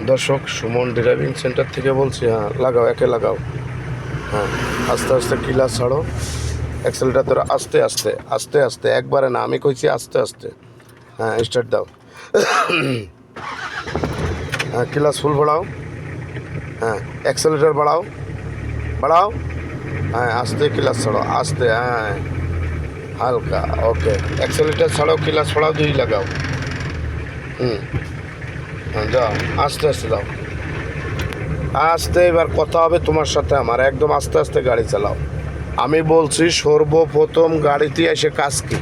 দর্শক, Suman driving centre থেকে বলছি। হ্যাঁ, লাগাও, একে লাগাও। হ্যাঁ, আস্তে আস্তে ক্লাচ ছাড়ো, অ্যাক্সেলটা ধরো, আস্তে আস্তে আস্তে আস্তে, একবারে না, আমি কইছি আস্তে আস্তে। হ্যাঁ, স্টার্ট দাও। হ্যাঁ, ক্লাচ ফুল বাড়াও। হ্যাঁ, অ্যাক্সেলেটার বাড়াও, বাড়াও। হ্যাঁ, আস্তে ক্লাচ ছাড়ো, আস্তে। হ্যাঁ, হালকা। ওকে, অ্যাক্সেলেটার ছাড়াও, ক্লাচ ছাড়াও, দুই লাগাও। হ্যাঁ, যাও, আস্তে আস্তে দাও, আস্তে। এবার কথা হবে তোমার সাথে আমার, একদম আস্তে আস্তে গাড়ি চালাও। আমি বলছি সর্বপ্রথম গাড়িতে এসে কাজ কি?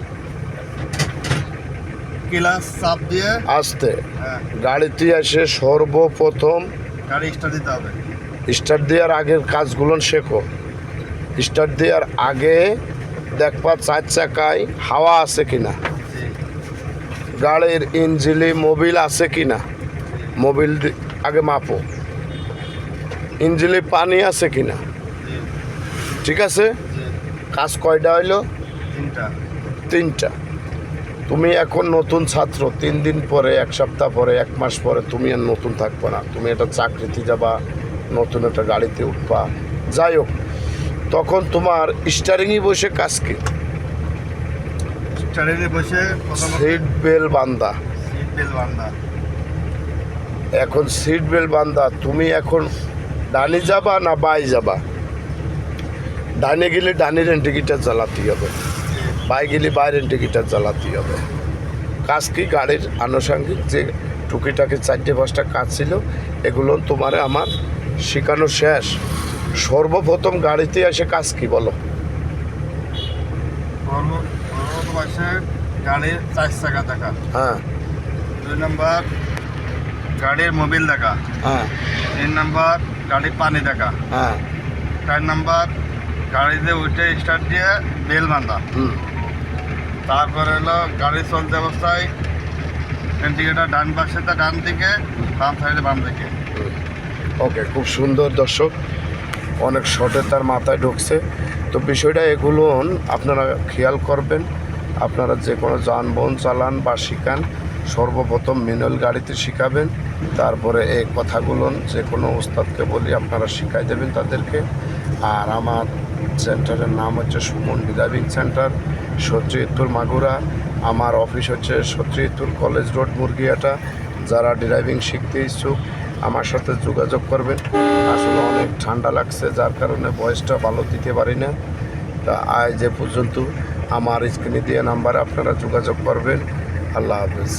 ক্লাচ চাপ দিয়ে আস্তে। হ্যাঁ, গাড়িতে এসে সর্বপ্রথম গাড়ি স্টার্ট দিতে হবে। স্টার্ট দেওয়ার আগের কাজগুলো শেখো। স্টার্ট দেওয়ার আগে দেখবা চার চাকায় হাওয়া আছে কিনা, জি, গাড়ির ইঞ্জিনে মোবিল আছে কিনা, মোবিল আগে মাপো। ইঞ্জিনে পানি আছে কিনা, জি, ঠিক আছে। জি, কাজ কয়টা হইলো? তিনটা। তিনটা। তুমি এখন নতুন ছাত্র, 3 দিন পরে, 1 সপ্তাহ পরে, 1 মাস পরে তুমি আর নতুন থাকবে না। তুমি একটা চাকরিতে যাবা, নতুন একটা গাড়িতে উঠবা, যাই হোক, তখন তোমার স্টারিংয়ে বসে কাজ কি? স্টারিংয়ে বসে সিট বেল্ট বান্ধা। সিট বেল্ট বান্ধা। এখন সিট বেল্ট বান্ধা, তুমি এখন ডানে যাবা না বাই যাবা? ডানে গেলে ডানের ইন্ডিকেটার জ্বালাতে হবে, বাই গেলে বাইরের ইন্ডিকেটার জ্বালাতে হবে। কাজ কি? গাড়ির আনুষঙ্গিক যে টুকিটাকি 4-5টা কাজ ছিল, এগুলো তোমার আমার শেখানো শেষ। সর্বপ্রথম গাড়িতে এসে কাজ কি বলো? পাশে গাড়ির 4 চাকা দেখা, হ্যাঁ, 2 নম্বর গাড়ির মোবিল দেখা, হ্যাঁ, 3 নম্বর গাড়ির পানি দেখা, হ্যাঁ, 4 নম্বর গাড়িতে উঠে স্টার্ট দিয়ে বেল বান্ধা। হুম, তারপরে হলো গাড়ি চলতে অবস্থায় ইন্ডিকেটার ডান পাশে ডান দিকে, বাম সাইডে বাম দিকে। ওকে, খুব সুন্দর। দর্শক, অনেক শর্টে তার মাথায় ঢুকছে। তো বিষয়টা এগুলো আপনারা খেয়াল করবেন। আপনারা যে কোনো যানবাহন চালান বা শিখান, সর্বপ্রথম ম্যানুয়াল গাড়িতে শিখাবেন। তারপরে এই কথাগুলো যে কোনো ওস্তাদকে বলি আপনারা শিখাই দেবেন তাদেরকে। আর আমার সেন্টারের নাম হচ্ছে সুমন ড্রাইভিং সেন্টার, সত্যজিৎপুর, মাগুরা। আমার অফিস হচ্ছে সত্যজিৎপুর কলেজ রোড, মুরগিয়াটা। যারা ড্রাইভিং শিখতে ইচ্ছুক আমার সাথে যোগাযোগ করবেন। আসলে অনেক ঠান্ডা লাগছে, যার কারণে ভয়েসটা ভালো দিতে পারি না। তা আজ যে পর্যন্ত, আমার স্ক্রিনে দিয়ে নাম্বারে আপনারা যোগাযোগ করবেন। আল্লাহ হাফেজ।